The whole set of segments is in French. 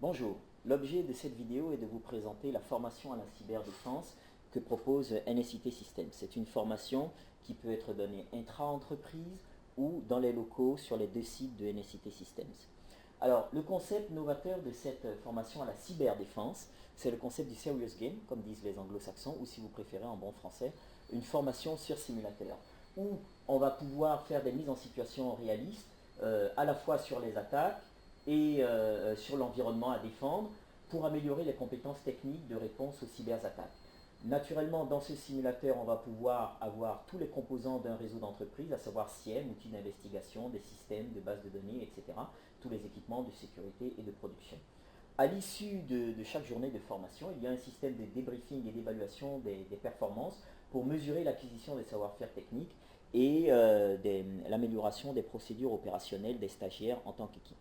Bonjour, l'objet de cette vidéo est de vous présenter la formation à la cyberdéfense que propose NSIT Systems. C'est une formation qui peut être donnée intra-entreprise ou dans les locaux sur les deux sites de NSIT Systems. Alors, le concept novateur de cette formation à la cyberdéfense, c'est le concept du serious game, comme disent les anglo-saxons, ou si vous préférez en bon français, une formation sur simulateur, où on va pouvoir faire des mises en situation réalistes, à la fois sur les attaques, et sur l'environnement à défendre pour améliorer les compétences techniques de réponse aux cyberattaques. Naturellement, dans ce simulateur, on va pouvoir avoir tous les composants d'un réseau d'entreprise, à savoir SIEM, outils d'investigation, des systèmes, de bases de données, etc., tous les équipements de sécurité et de production. À l'issue de chaque journée de formation, il y a un système de débriefing et d'évaluation des performances pour mesurer l'acquisition des savoir-faire techniques et l'amélioration des procédures opérationnelles des stagiaires en tant qu'équipe.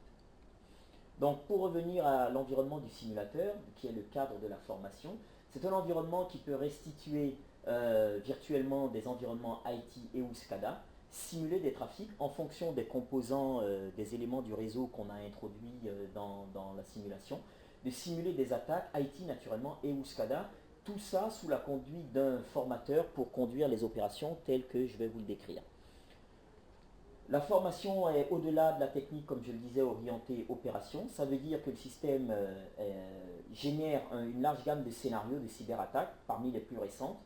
Donc pour revenir à l'environnement du simulateur, qui est le cadre de la formation, c'est un environnement qui peut restituer virtuellement des environnements IT et ou SCADA, simuler des trafics en fonction des composants, des éléments du réseau qu'on a introduits dans la simulation, de simuler des attaques IT naturellement et ou SCADA, tout ça sous la conduite d'un formateur pour conduire les opérations telles que je vais vous le décrire. La formation est au-delà de la technique, comme je le disais, orientée opération. Ça veut dire que le système génère une large gamme de scénarios de cyberattaques, parmi les plus récentes.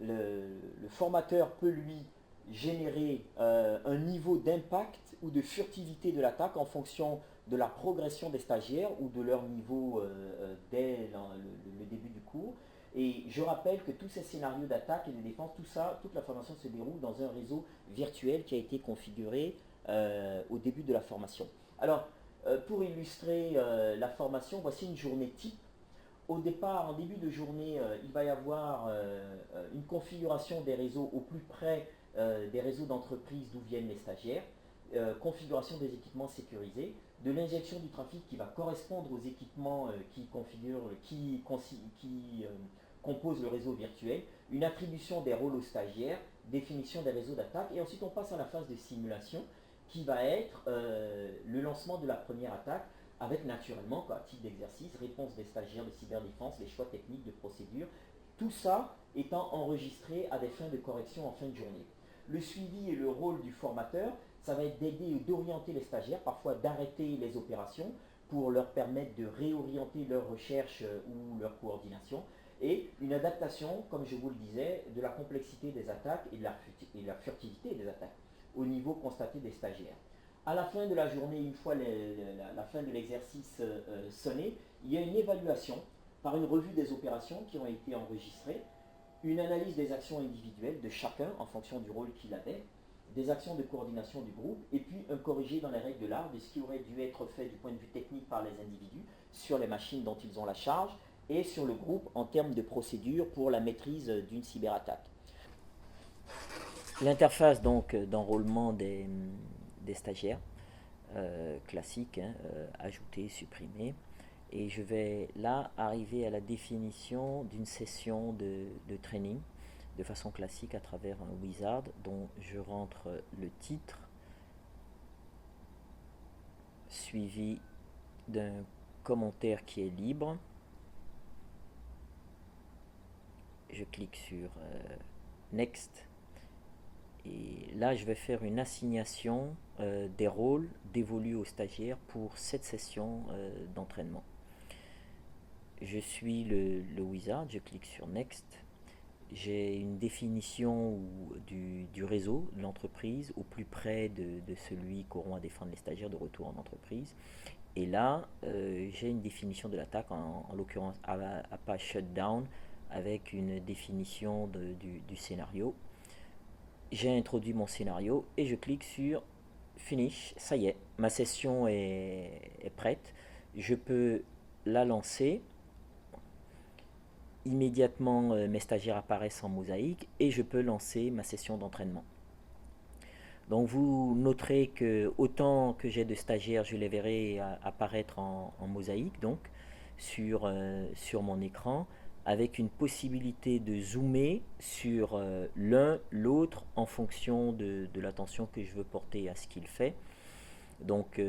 Le formateur peut lui générer un niveau d'impact ou de furtivité de l'attaque en fonction de la progression des stagiaires ou de leur niveau dès le début du cours. Et je rappelle que tous ces scénarios d'attaque et de défense, tout ça, toute la formation se déroule dans un réseau virtuel qui a été configuré au début de la formation. Alors, pour illustrer la formation, voici une journée type. Au départ, en début de journée, il va y avoir une configuration des réseaux au plus près des réseaux d'entreprise d'où viennent les stagiaires, configuration des équipements sécurisés, de l'injection du trafic qui va correspondre aux équipements qui composent le réseau virtuel, une attribution des rôles aux stagiaires, définition des réseaux d'attaque, et ensuite on passe à la phase de simulation qui va être le lancement de la première attaque avec naturellement, à titre d'exercice, réponse des stagiaires de cyberdéfense, les choix techniques de procédure, tout ça étant enregistré à des fins de correction en fin de journée. Le suivi et le rôle du formateur, ça va être d'aider ou d'orienter les stagiaires, parfois d'arrêter les opérations pour leur permettre de réorienter leur recherche ou leur coordination, et une adaptation, comme je vous le disais, de la complexité des attaques et de la furtivité des attaques au niveau constaté des stagiaires. À la fin de la journée, une fois la fin de l'exercice sonné, il y a une évaluation par une revue des opérations qui ont été enregistrées, une analyse des actions individuelles de chacun en fonction du rôle qu'il avait, des actions de coordination du groupe, et puis un corrigé dans les règles de l'art de ce qui aurait dû être fait du point de vue technique par les individus sur les machines dont ils ont la charge et sur le groupe en termes de procédure pour la maîtrise d'une cyberattaque. L'interface donc d'enrôlement des stagiaires, classique, hein, ajouter, supprimer. Et je vais là arriver à la définition d'une session de training de façon classique à travers un wizard dont je rentre le titre suivi d'un commentaire qui est libre. Je clique sur Next et là je vais faire une assignation des rôles dévolus aux stagiaires pour cette session d'entraînement. Je suis le wizard, je clique sur Next. J'ai une définition du réseau, de l'entreprise, au plus près de celui qu'auront à défendre les stagiaires de retour en entreprise. Et là, j'ai une définition de l'attaque, en l'occurrence Apache Shutdown, avec une définition du scénario. J'ai introduit mon scénario et je clique sur Finish. Ça y est, ma session est prête. Je peux la lancer. Immédiatement, mes stagiaires apparaissent en mosaïque et je peux lancer ma session d'entraînement. Donc vous noterez que autant que j'ai de stagiaires, je les verrai apparaître en mosaïque donc sur mon écran, avec une possibilité de zoomer sur l'un, l'autre en fonction de l'attention que je veux porter à ce qu'il fait. Donc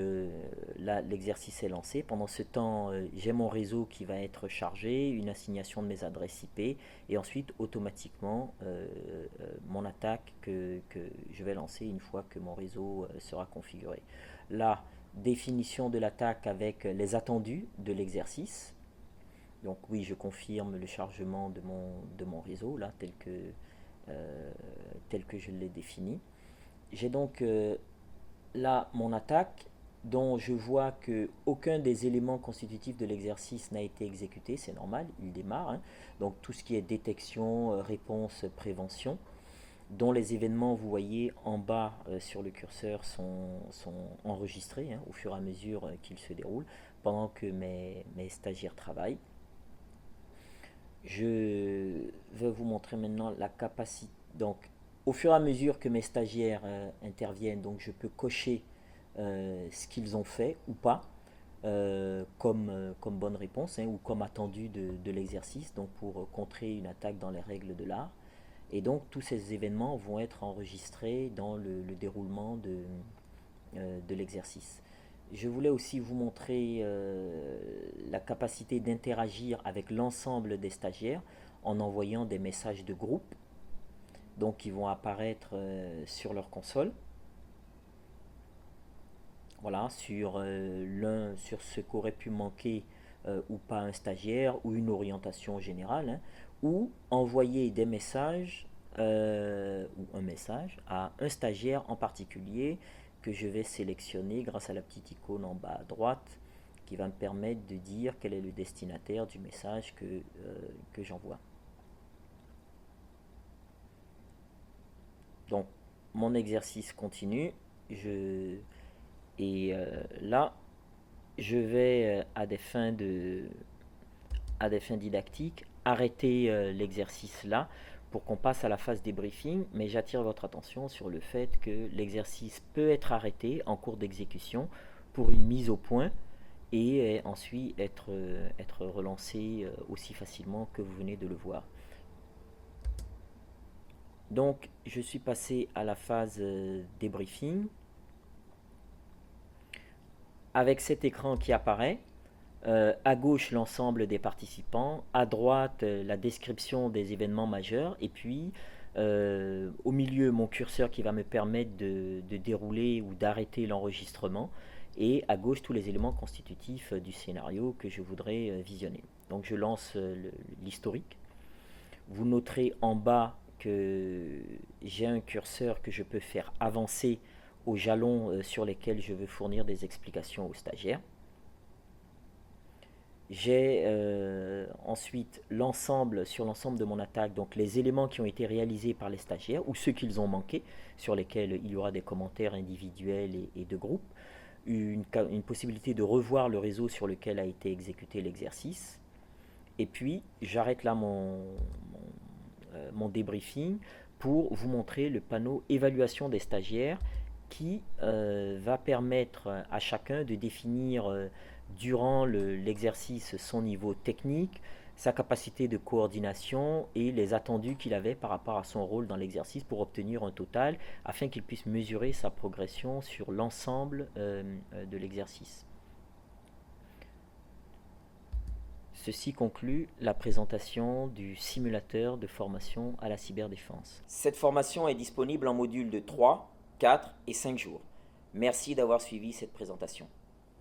là, l'exercice est lancé. Pendant ce temps, j'ai mon réseau qui va être chargé, une assignation de mes adresses IP, et ensuite automatiquement mon attaque que je vais lancer une fois que mon réseau sera configuré. Là, définition de l'attaque avec les attendus de l'exercice. Donc oui, je confirme le chargement de mon réseau, là, tel que je l'ai défini. J'ai donc là mon attaque dont je vois que aucun des éléments constitutifs de l'exercice n'a été exécuté, c'est normal, il démarre. Hein. Donc tout ce qui est détection, réponse, prévention, dont les événements, vous voyez en bas sur le curseur, sont enregistrés au fur et à mesure qu'ils se déroulent, pendant que mes stagiaires travaillent. Je vais vous montrer maintenant la capacité. Donc, au fur et à mesure que mes stagiaires interviennent, donc je peux cocher ce qu'ils ont fait ou pas comme bonne réponse ou comme attendu de l'exercice, donc pour contrer une attaque dans les règles de l'art. Et donc, tous ces événements vont être enregistrés dans le déroulement de l'exercice. Je voulais aussi vous montrer la capacité d'interagir avec l'ensemble des stagiaires en envoyant des messages de groupe, donc qui vont apparaître sur leur console. Voilà, sur ce qu'aurait pu manquer ou pas un stagiaire ou une orientation générale, ou envoyer des messages ou un message à un stagiaire en particulier que je vais sélectionner grâce à la petite icône en bas à droite qui va me permettre de dire quel est le destinataire du message que j'envoie. Donc mon exercice continue, là je vais à des fins didactiques arrêter l'exercice là pour qu'on passe à la phase débriefing, mais j'attire votre attention sur le fait que l'exercice peut être arrêté en cours d'exécution pour une mise au point et ensuite être relancé aussi facilement que vous venez de le voir. Donc je suis passé à la phase débriefing. Avec cet écran qui apparaît, à gauche l'ensemble des participants, à droite la description des événements majeurs, et puis au milieu mon curseur qui va me permettre de dérouler ou d'arrêter l'enregistrement, et à gauche tous les éléments constitutifs du scénario que je voudrais visionner. Donc je lance l'historique. Vous noterez en bas que j'ai un curseur que je peux faire avancer aux jalons sur lesquels je veux fournir des explications aux stagiaires. J'ai ensuite sur l'ensemble de mon attaque, donc les éléments qui ont été réalisés par les stagiaires ou ceux qu'ils ont manqué, sur lesquels il y aura des commentaires individuels et de groupe, une possibilité de revoir le réseau sur lequel a été exécuté l'exercice. Et puis j'arrête là mon débriefing pour vous montrer le panneau évaluation des stagiaires qui va permettre à chacun de définir durant l'exercice son niveau technique, sa capacité de coordination et les attendus qu'il avait par rapport à son rôle dans l'exercice pour obtenir un total afin qu'il puisse mesurer sa progression sur l'ensemble de l'exercice. Ceci conclut la présentation du simulateur de formation à la cyberdéfense. Cette formation est disponible en modules de 3, 4 et 5 jours. Merci d'avoir suivi cette présentation.